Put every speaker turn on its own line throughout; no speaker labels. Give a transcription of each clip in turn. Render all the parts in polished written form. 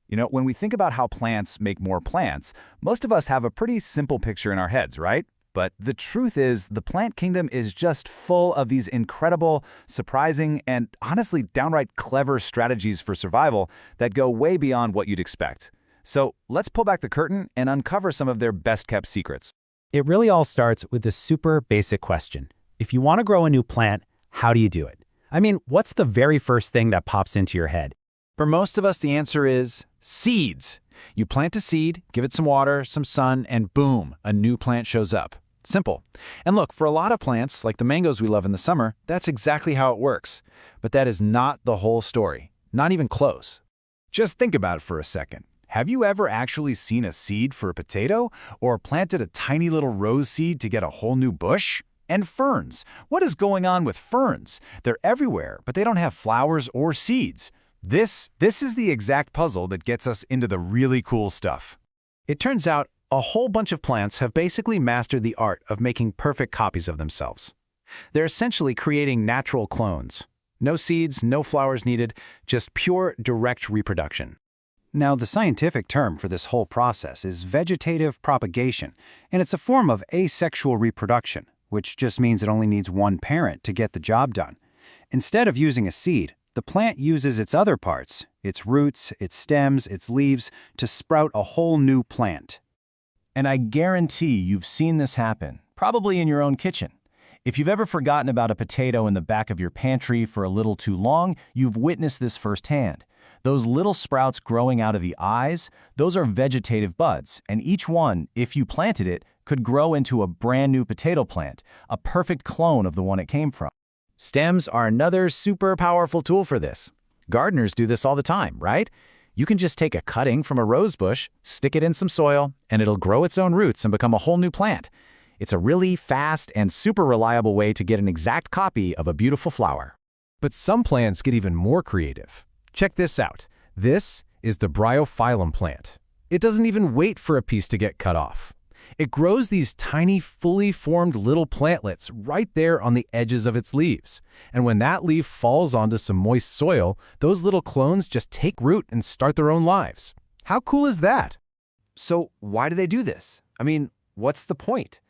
When we think about how plants make more plants, most of us have a pretty simple picture in our heads, right? But the truth is, the plant kingdom is just full of these incredible, surprising, and honestly downright clever strategies for survival that go way beyond what you'd expect. So let's pull back the curtain and uncover some of their best-kept secrets.
It really all starts with this super basic question. If you want to grow a new plant, how do you do it? I mean, what's the very first thing that pops into your head?
For most of us, the answer is seeds. You plant a seed, give it some water, some sun, and boom, a new plant shows up. Simple. And look, for a lot of plants, like the mangoes we love in the summer, that's exactly how it works. But that is not the whole story. Not even close. Just think about it for a second. Have you ever actually seen a seed for a potato? Or planted a tiny little rose seed to get a whole new bush? And ferns. What is going on with ferns? They're everywhere, but they don't have flowers or seeds. This is the exact puzzle that gets us into the really cool stuff. It turns out a whole bunch of plants have basically mastered the art of making perfect copies of themselves. They're essentially creating natural clones. No seeds, no flowers needed, just pure direct reproduction. Now, the scientific term for this whole process is vegetative propagation, and it's a form of asexual reproduction, which just means it only needs one parent to get the job done. Instead of using a seed, the plant uses its other parts, its roots, its stems, its leaves, to sprout a whole new plant. And I guarantee you've seen this happen, probably in your own kitchen. If you've ever forgotten about a potato in the back of your pantry for a little too long, you've witnessed this firsthand. Those little sprouts growing out of the eyes, those are vegetative buds, and each one, if you planted it, could grow into a brand new potato plant, a perfect clone of the one it came from. Stems are another super powerful tool for this. Gardeners do this all the time, right? You can just take a cutting from a rose bush, stick it in some soil, and it'll grow its own roots and become a whole new plant. It's a really fast and super reliable way to get an exact copy of a beautiful flower.
But some plants get even more creative. Check this out. This is the bryophyllum plant. It doesn't even wait for a piece to get cut off. It grows these tiny, fully formed little plantlets right there on the edges of its leaves. And when that leaf falls onto some moist soil, those little clones just take root and start their own lives. How cool is that?
So why do they do this? I mean, what's the point?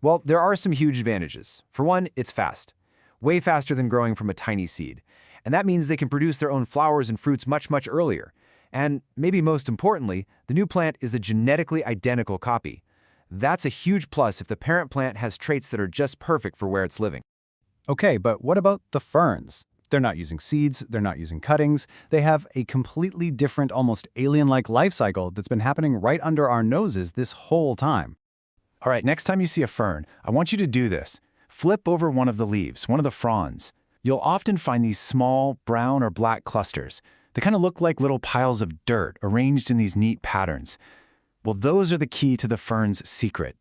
Well, there are some huge advantages. For one, it's fast. Way faster than growing from a tiny seed. And that means they can produce their own flowers and fruits much, much earlier. And maybe most importantly, the new plant is a genetically identical copy. That's a huge plus if the parent plant has traits that are just perfect for where it's living.
Okay, but what about the ferns? They're not using seeds, they're not using cuttings. They have a completely different, almost alien-like life cycle that's been happening right under our noses this whole time. All right, next time you see a fern, I want you to do this. Flip over one of the leaves, one of the fronds. You'll often find these small brown or black clusters. They kind of look like little piles of dirt arranged in these neat patterns. Well, those are the key to the fern's secret.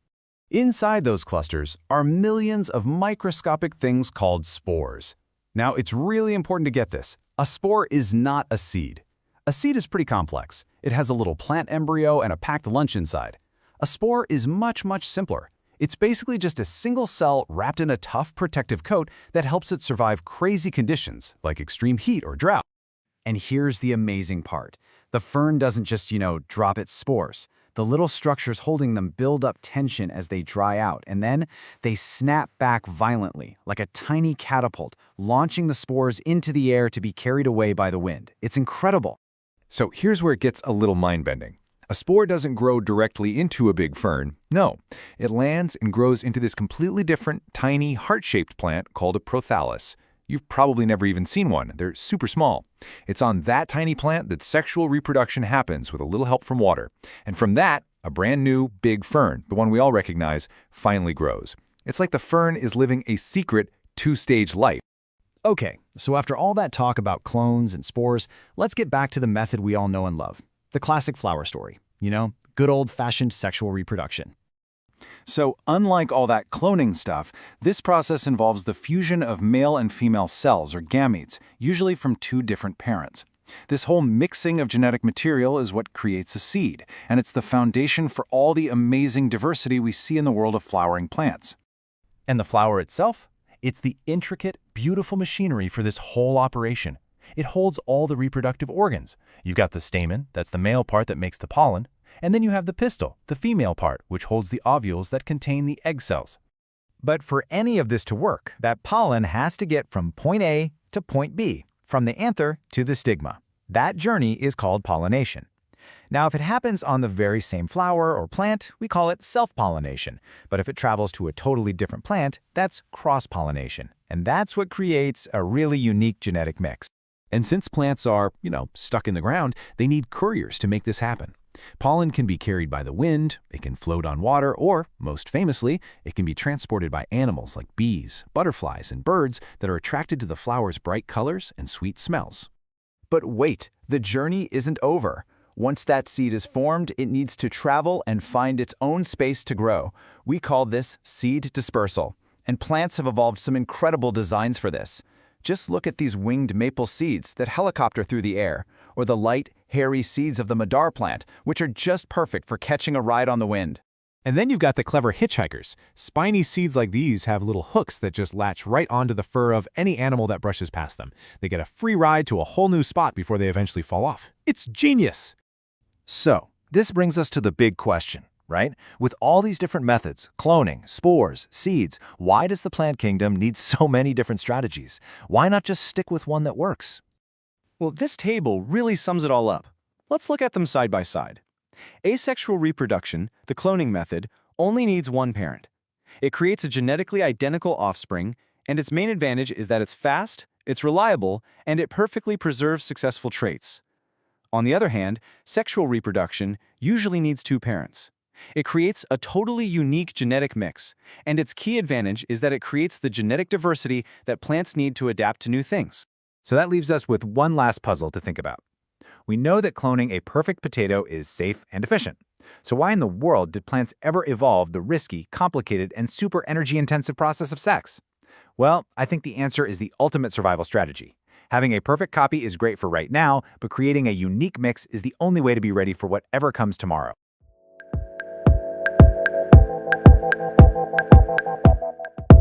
Inside those clusters are millions of microscopic things called spores. Now, it's really important to get this. A spore is not a seed. A seed is pretty complex. It has a little plant embryo and a packed lunch inside. A spore is much, much simpler. It's basically just a single cell wrapped in a tough protective coat that helps it survive crazy conditions like extreme heat or drought. And here's the amazing part. The fern doesn't just, drop its spores. The little structures holding them build up tension as they dry out, and then they snap back violently, like a tiny catapult, launching the spores into the air to be carried away by the wind. It's incredible.
So here's where it gets a little mind-bending. A spore doesn't grow directly into a big fern. No, it lands and grows into this completely different, tiny, heart-shaped plant called a prothallus. You've probably never even seen one. They're super small. It's on that tiny plant that sexual reproduction happens with a little help from water. And from that, a brand new, big fern, the one we all recognize, finally grows. It's like the fern is living a secret two-stage life.
Okay, so after all that talk about clones and spores, let's get back to the method we all know and love. The classic flower story. Good old-fashioned sexual reproduction. So, unlike all that cloning stuff, this process involves the fusion of male and female cells, or gametes, usually from two different parents. This whole mixing of genetic material is what creates a seed, and it's the foundation for all the amazing diversity we see in the world of flowering plants. And the flower itself? It's the intricate, beautiful machinery for this whole operation.
It holds all the reproductive organs. You've got the stamen, that's the male part that makes the pollen, and then you have the pistil, the female part, which holds the ovules that contain the egg cells.
But for any of this to work, that pollen has to get from point A to point B, from the anther to the stigma. That journey is called pollination. Now, if it happens on the very same flower or plant, we call it self-pollination. But if it travels to a totally different plant, that's cross-pollination. And that's what creates a really unique genetic mix.
And since plants are, stuck in the ground, they need couriers to make this happen. Pollen can be carried by the wind, it can float on water, or, most famously, it can be transported by animals like bees, butterflies, and birds that are attracted to the flower's bright colors and sweet smells.
But wait, the journey isn't over. Once that seed is formed, it needs to travel and find its own space to grow. We call this seed dispersal. And plants have evolved some incredible designs for this. Just look at these winged maple seeds that helicopter through the air, or the light, hairy seeds of the madar plant, which are just perfect for catching a ride on the wind.
And then you've got the clever hitchhikers. Spiny seeds like these have little hooks that just latch right onto the fur of any animal that brushes past them. They get a free ride to a whole new spot before they eventually fall off. It's genius!
So, this brings us to the big question, right? With all these different methods, cloning, spores, seeds, why does the plant kingdom need so many different strategies? Why not just stick with one that works?
Well, this table really sums it all up. Let's look at them side by side. Asexual reproduction, the cloning method, only needs one parent. It creates a genetically identical offspring, and its main advantage is that it's fast, it's reliable, and it perfectly preserves successful traits. On the other hand, sexual reproduction usually needs two parents. It creates a totally unique genetic mix, and its key advantage is that it creates the genetic diversity that plants need to adapt to new things.
So that leaves us with one last puzzle to think about. We know that cloning a perfect potato is safe and efficient. So why in the world did plants ever evolve the risky, complicated, and super energy-intensive process of sex? Well, I think the answer is the ultimate survival strategy. Having a perfect copy is great for right now, but creating a unique mix is the only way to be ready for whatever comes tomorrow.